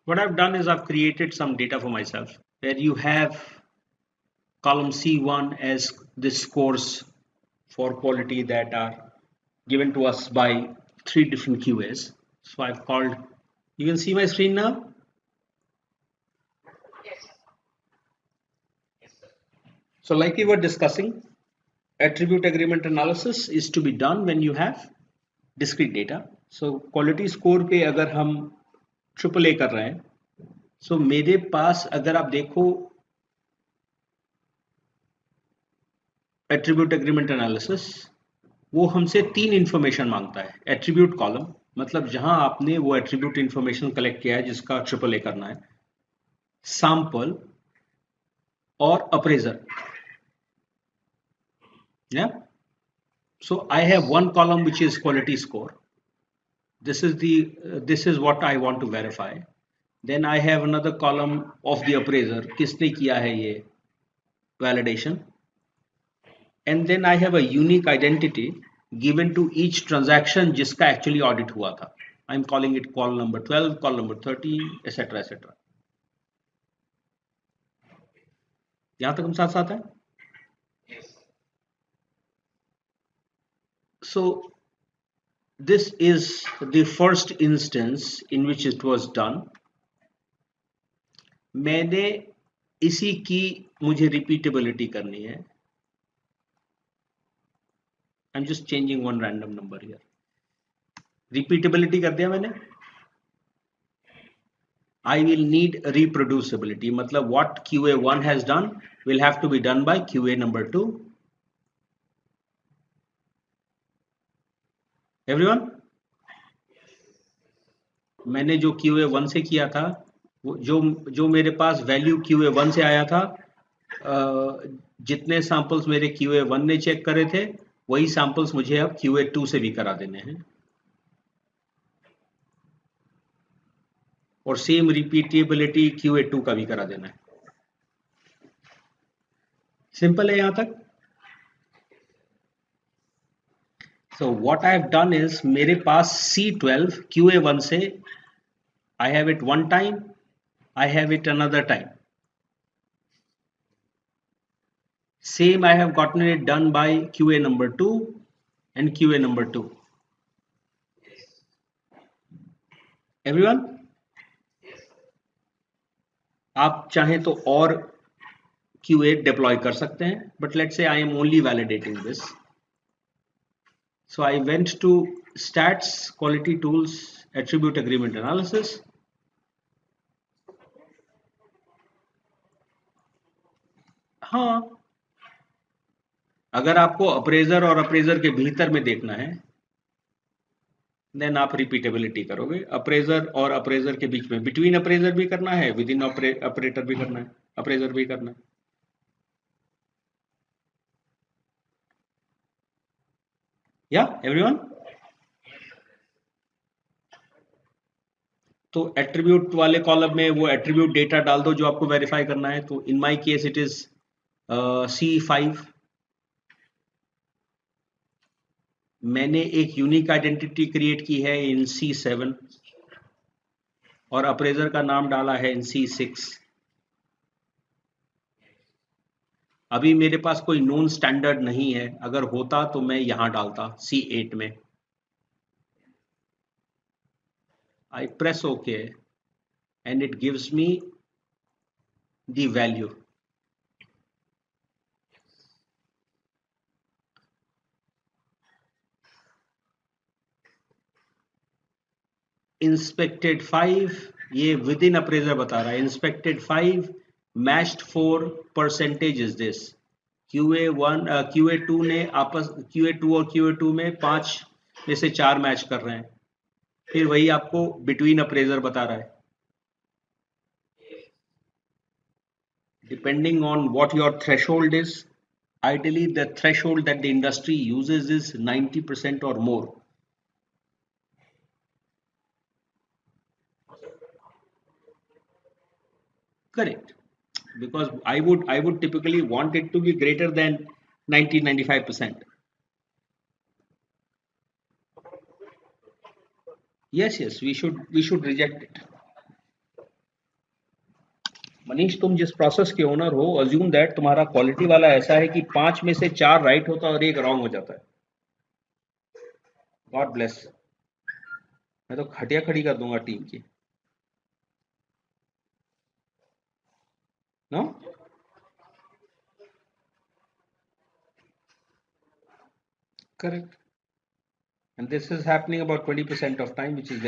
What I've done is I've created some data for myself where you have column C1 as the scores for quality that are given to us by 3 different QAs. So I've called, you can see my screen now. So like we were discussing, attribute agreement analysis is to be done when you have discrete data. So quality score पे अगर हम AAA कर रहे हैं, so मेरे पास अगर आप देखो एट्रीब्यूट एग्रीमेंट एनालिसिस, वो हमसे 3 इंफॉर्मेशन मांगता है. एट्रीब्यूट कॉलम मतलब जहां आपने वो एट्रीब्यूट इंफॉर्मेशन कलेक्ट किया है जिसका AAA करना है, सैंपल और appraisal. Yeah. So I have one column which is quality score. This is what I want to verify. Then I have another column of the appraiser. किसने किया है ये validation. And then I have a unique identity given to each transaction जिसका actually audit हुआ था. I'm calling it call number 12, call number 13, etc. etc. यहाँ तक हम साथ साथ हैं. So this is the first instance in which it was done. मैंने इसी की मुझे repeatability करनी है. I'm just changing one random number here. Repeatability कर दिया मैंने. I will need reproducibility. मतलब what QA1 has done will have to be done by QA number 2. Everyone? मैंने जो QA1 से किया था, जो मेरे पास वैल्यू QA1 से आया था, जितने सैंपल्स मेरे QA1 ने चेक करे थे, वही सैंपल्स मुझे अब QA2 से भी करा देने हैं. और सेम रिपीटेबिलिटी QA2 का भी करा देना है. सिंपल है यहां तक. So what I have done is मेरे पास C12 QA1 से I have it one time, I have it another time. Same I have gotten it done by QA number 2 and QA number 2. Everyone? आप चाहें तो और QA deploy कर सकते हैं, but let's say I am only validating this. So I went to stats, quality tools, attribute agreement analysis. हाँ, अगर आपको अप्रेजर और अप्रेजर के भीतर में देखना है, देन आप रिपीटेबिलिटी करोगे. अप्रेजर और अप्रेजर के बीच में, बिटवीन अप्रेजर भी करना है, विद इन ऑपरेटर भी करना है, अप्रेजर भी करना है. या एवरीवन? तो एट्रीब्यूट वाले कॉलम में वो एट्रीब्यूट डेटा डाल दो जो आपको वेरीफाई करना है. तो in my case it is C5. मैंने एक यूनिक आइडेंटिटी क्रिएट की है इन C7 और अप्रेजर का नाम डाला है इन C6. अभी मेरे पास कोई नोन स्टैंडर्ड नहीं है. अगर होता तो मैं यहां डालता C8 में. I press OK and it gives me the value. Inspected 5, ये विद इन अप्रेजर बता रहा है. Inspected 5 matched 4 percentage is this. QA1 QA2 ने आपस QA2 और QA2 में 5 में से 4 मैच कर रहे हैं. फिर वही आपको बिटवीन अप्रेजर बता रहा है. Depending on what your threshold is, ideally the threshold that the industry uses is 90% or more. Correct. Because I would typically want it to be greater than 90-95%. Yes, we should reject it. Manish, तुम जिस process के owner हो, assume that तुम्हारा quality वाला ऐसा है कि 5 में से 4 राइट होता है और एक रॉन्ग हो जाता है। God bless. मैं तो खटिया खड़ी कर दूंगा टीम की। No, correct. And this is happening about 20% of time, which is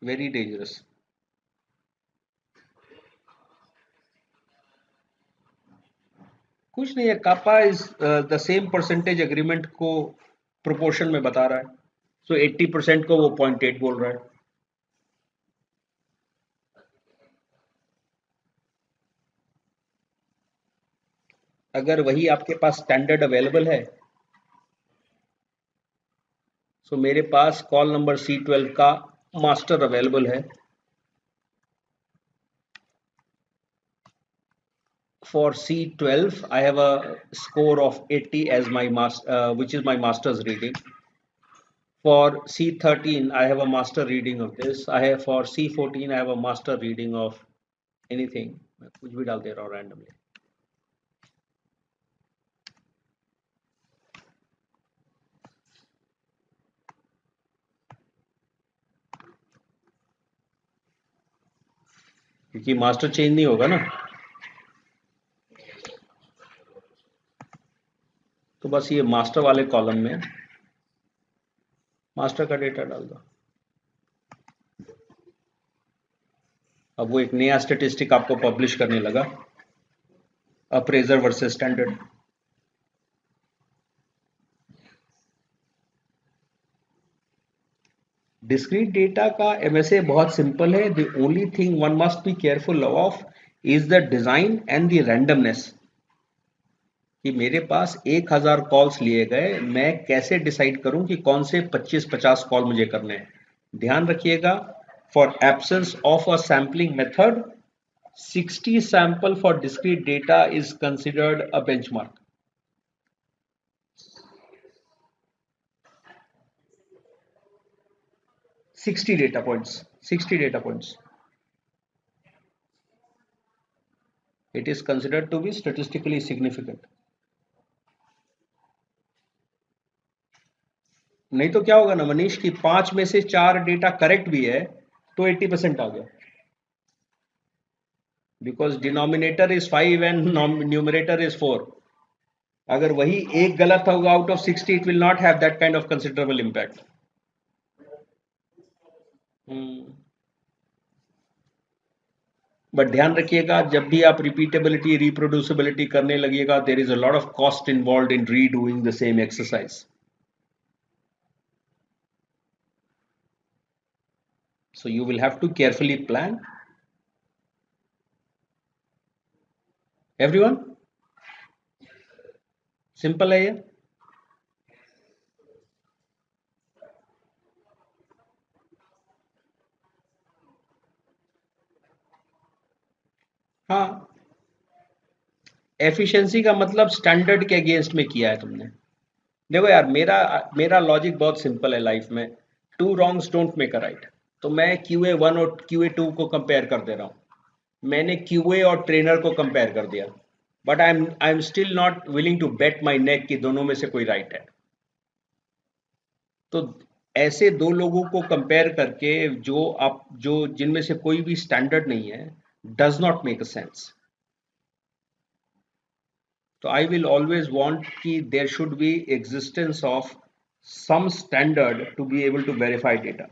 very dangerous. कुछ नहीं है, kappa is the same percentage agreement को प्रोपोर्शन में बता रहा है। सो 80% को वो 0.8 बोल रहा है। अगर वही आपके पास स्टैंडर्ड अवेलेबल है, सो मेरे पास कॉल नंबर C12 का मास्टर अवेलेबल है। For C12 I have a score of 80 as my master, which is my master's reading. For C13 I have a master reading of this. I have for C14 I have a master reading of anything. मैं कुछ भी डाल दे रहा हूँ randomly. क्योंकि master change नहीं होगा ना, तो बस ये मास्टर वाले कॉलम में मास्टर का डेटा डाल दो। अब वो एक नया स्टेटिस्टिक आपको पब्लिश करने लगा, appraisal versus standard. Discrete data का एमएसए बहुत सिंपल है। The only thing one must be careful of is the design and the randomness. कि मेरे पास 1000 कॉल्स लिए गए, मैं कैसे डिसाइड करूं कि कौन से 25-50 कॉल मुझे करने हैं। ध्यान रखिएगा, for absence of a sampling method 60 sample for discrete data is considered a benchmark. Sixty data points. 60 data points. It is considered to be statistically significant. नहीं तो क्या होगा ना मनीष, कि 5 में से 4 डेटा करेक्ट भी है तो 80% आ गया, because denominator is 5 and numerator is 4। अगर वही एक गलत होगा out of 60, it will not have that kind of considerable impact. But ध्यान रखिएगा, जब भी आप रिपीटेबिलिटी रिप्रोड्यूसिबिलिटी करने लगिएगा, there is a lot of cost involved in redoing the same exercise. So you will have to carefully plan. Everyone? Simple है ये? हाँ, एफिशिएंसी का मतलब स्टैंडर्ड के अगेंस्ट में किया है तुमने। देखो यार, मेरा लॉजिक बहुत सिंपल है लाइफ में। 2 wrongs don't make a right. तो मैं QA1 और QA2 को कंपेयर कर दे रहा हूँ। मैंने QA और ट्रेनर को कंपेयर कर दिया, but I am still not willing to bet my neck कि दोनों में से कोई राइट है। तो ऐसे 2 लोगों को कंपेयर करके जो जिनमें से कोई भी स्टैंडर्ड नहीं है, does not make a sense. तो आई विल ऑलवेज वांट कि there should be existence of some standard to be able to verify data,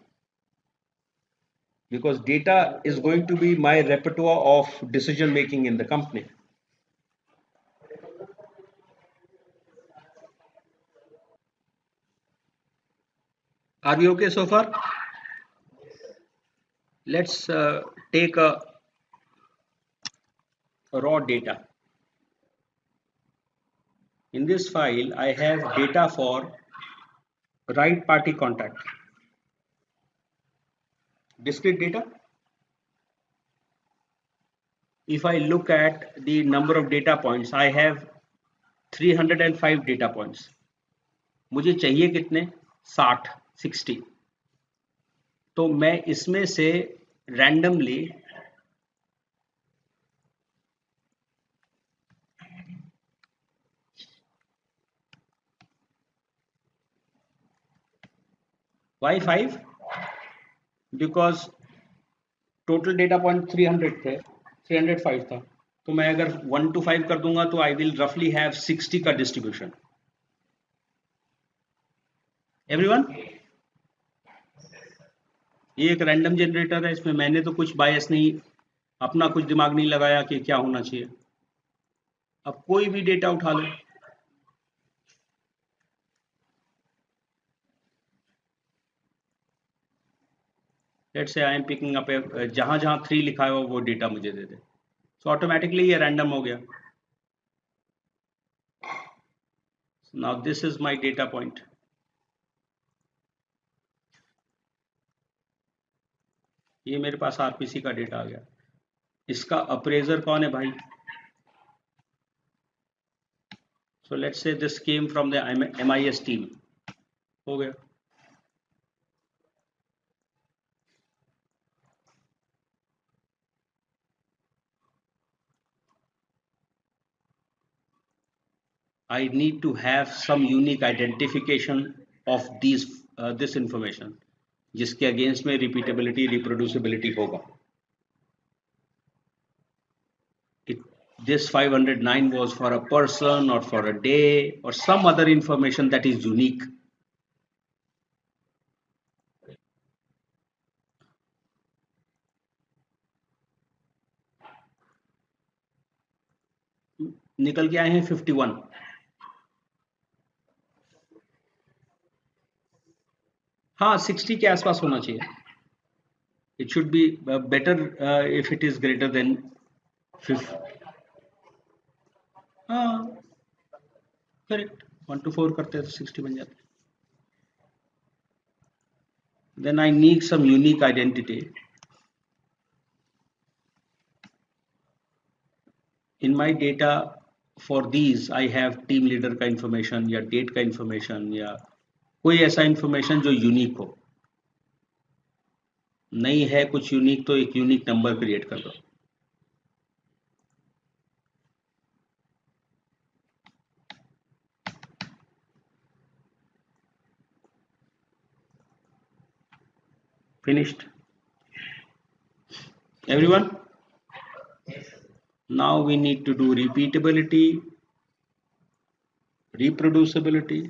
because data is going to be my repertoire of decision making in the company. Are we okay so far? Let's take a raw data. In this file I have data for right party contact, discrete data. If I look at the number of data points, I have 305 data points. मुझे चाहिए कितने? 60। तो मैं इसमें से randomly Why 5? Because total data point 300 थे, 305 था, तो मैं अगर 1 to 5 कर दूंगा तो आई विल रफली हैव 60 का डिस्ट्रीब्यूशन. एवरीवन, ये एक रैंडम जनरेटर है, इसमें मैंने तो कुछ बायस नहीं, अपना कुछ दिमाग नहीं लगाया कि क्या होना चाहिए. अब कोई भी डेटा उठा लो, let's say I am picking up, जहां जहां 3 लिखा है वो डेटा मुझे दे दे, तो ऑटोमेटिकली ये रैंडम हो गया. Now this is my data point. ये मेरे पास आरपीसी का डेटा आ गया. इसका अप्रेजर कौन है भाई? So let's say this came from the MIS team. हो गया. I need to have some unique identification of these this information, जिसके अगेंस्ट में रिपीटेबिलिटी रिप्रोड्यूसिबिलिटी होगा. This 509 was for a person or for a day or some other information that is unique. निकल के आए हैं 51. हाँ, 60 के आसपास होना चाहिए. It should be better if it is greater than 50. हाँ, करेक्ट. 1 to 4 करते हैं तो 60 बन जाते. Then I need some unique identity. In my data for these I have team leader का information या date का information या कोई ऐसा information जो यूनिक हो. नहीं है कुछ यूनिक तो एक यूनिक नंबर क्रिएट कर दो. Finished. Everyone? Now we need to do repeatability, reproducibility.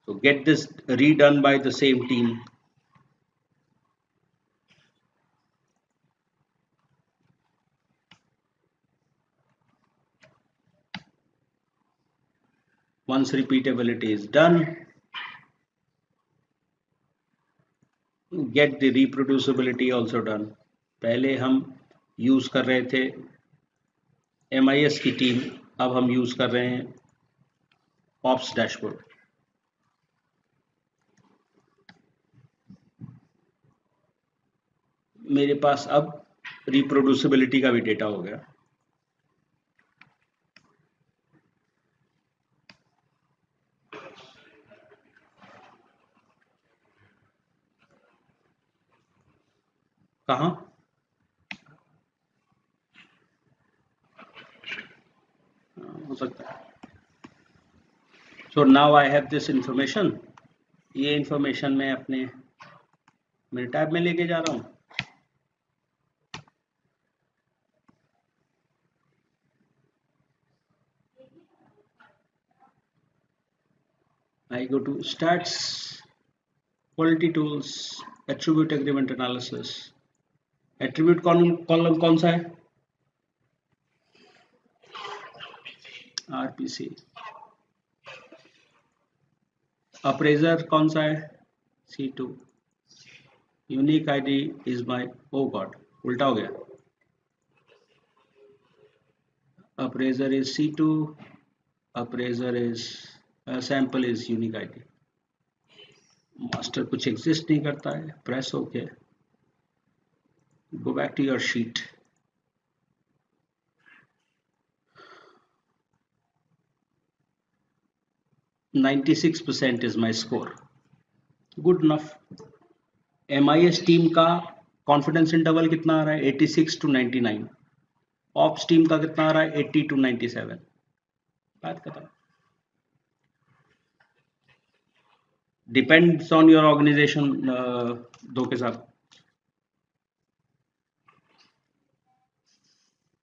So get this redone by the same team. Once repeatability is done, get the reproducibility also done. पहले हम यूज कर रहे थे MIS की team, अब हम यूज कर रहे हैं ऑप्स डैशबोर्ड. मेरे पास अब रिप्रोड्यूसिबिलिटी का भी डेटा हो गया. कहाँ? हो सकता है. So now I have this information. ये इंफॉर्मेशन मैं अपने मेरे टैब में लेके जा रहा हूँ. I go to stats, quality tools, attribute agreement analysis. Attribute column कौन सा है? RPC. अप्रेजर कौन सा है? C2. Unique ID is my, oh god, उल्टा हो गया. Appraiser is C2. Appraiser is sample is unique ID. Master कुछ एग्जिस्ट नहीं करता है. Press okay. Go back to your sheet. %96 is my score. Good enough. MIS team का confidence interval कितना आ रहा है? 86 to 99. ऑप्स टीम का कितना आ रहा है? 80 to 97. बात खत्म. Depends on your organisation. दो के साथ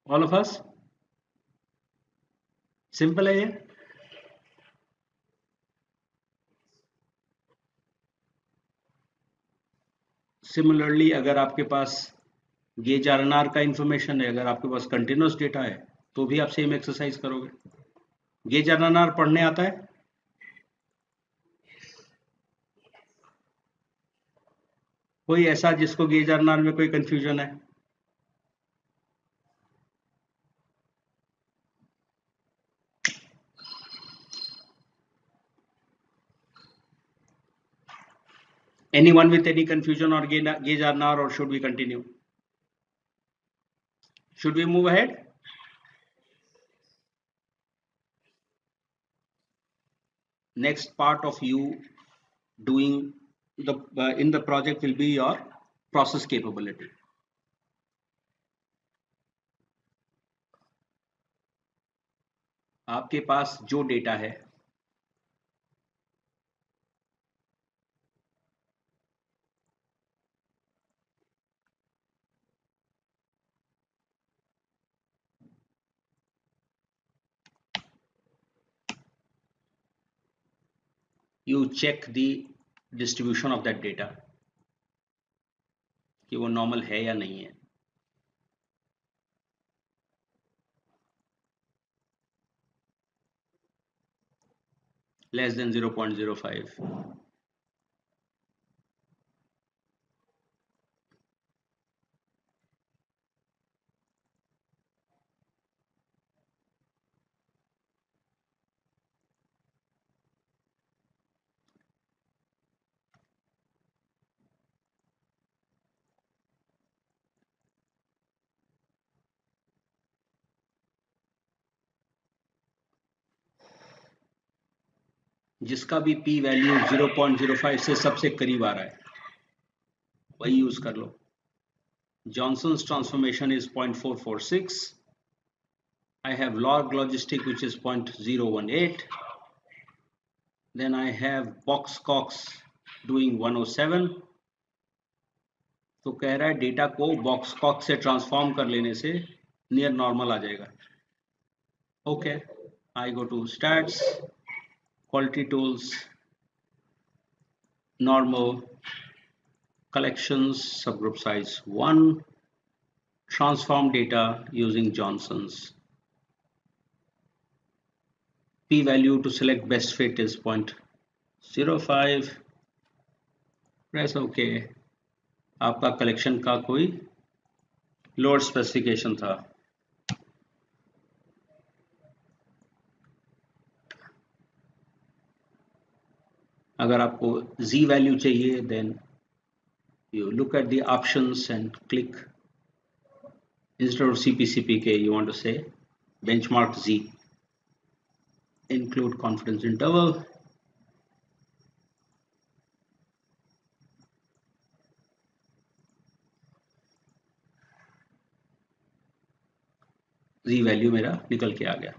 ऑल ऑफ अस, सिंपल है ये। सिमिलरली अगर आपके पास गेज आरएनआर का इंफॉर्मेशन है, अगर आपके पास कंटिन्यूस डेटा है तो भी आप सेम एक्सरसाइज करोगे। गेज आरएनआर पढ़ने आता है? कोई ऐसा जिसको गेज आरएनआर में कोई कंफ्यूजन है? Anyone with any confusion or gauge RNR, or should we continue? Should we move ahead? Next part of you doing the in the project will be your process capability. आपके पास जो data है you check the distribution of that data कि वो normal है या नहीं है। Less than 0.05, जिसका भी p वैल्यू 0.05 से सबसे करीब आ रहा है वही यूज कर लो। Johnson's transformation is 0.446. I have log logistic which is 0.018. Then I have box cox doing 107. तो कह रहा है डेटा को बॉक्स कॉक्स से ट्रांसफॉर्म कर लेने से नियर नॉर्मल आ जाएगा। Okay, I go to stats, quality tools, normal, collections, subgroup size 1, transform data using Johnson's. P value to select best fit is 0.05. Press OK. आपका कलेक्शन का कोई लोड स्पेसिफिकेशन था। अगर आपको Z वैल्यू चाहिए then you look at the options and click, instead of CPCPK you want to say benchmark Z, include confidence interval, Z value मेरा निकल के आ गया।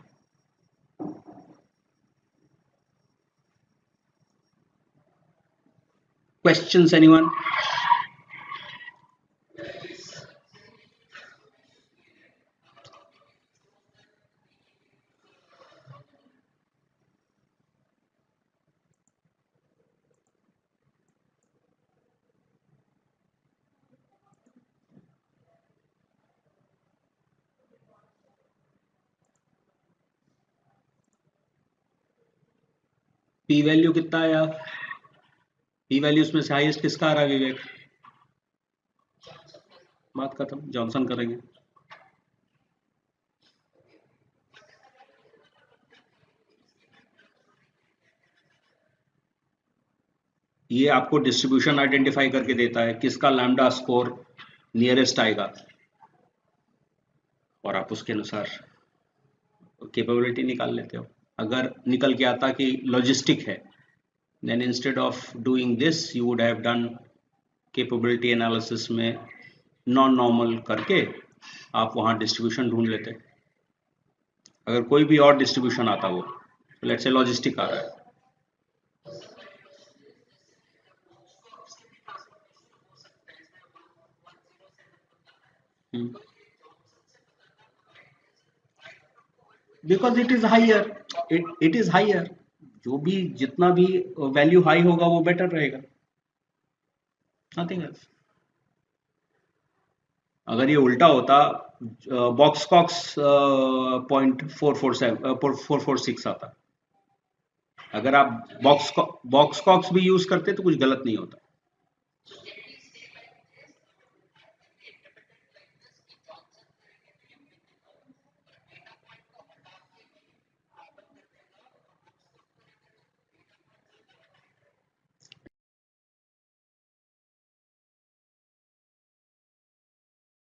Questions anyone? P वैल्यू कितना आया? P वैल्यूज में से हाईएस्ट किसका आ रहा है विवेक? बात खत्म, जॉनसन करेंगे। ये आपको डिस्ट्रीब्यूशन आइडेंटिफाई करके देता है किसका लैम्डा स्कोर नियरेस्ट आएगा और आप उसके अनुसार कैपेबिलिटी निकाल लेते हो। अगर निकल के आता कि लॉजिस्टिक है then instead of doing this you would have done capability analysis में नॉन नॉर्मल करके आप वहां डिस्ट्रीब्यूशन ढूंढ लेते। अगर कोई भी और डिस्ट्रीब्यूशन आता वो लेट्स से लॉजिस्टिक आ रहा है because it is higher, it is higher, जो भी जितना भी वैल्यू हाई होगा वो बेटर रहेगा, नथिंग एल्स। अगर ये उल्टा होता, बॉक्स कॉक्स 0.446 आता, अगर आप बॉक्स कॉक्स भी यूज करते तो कुछ गलत नहीं होता।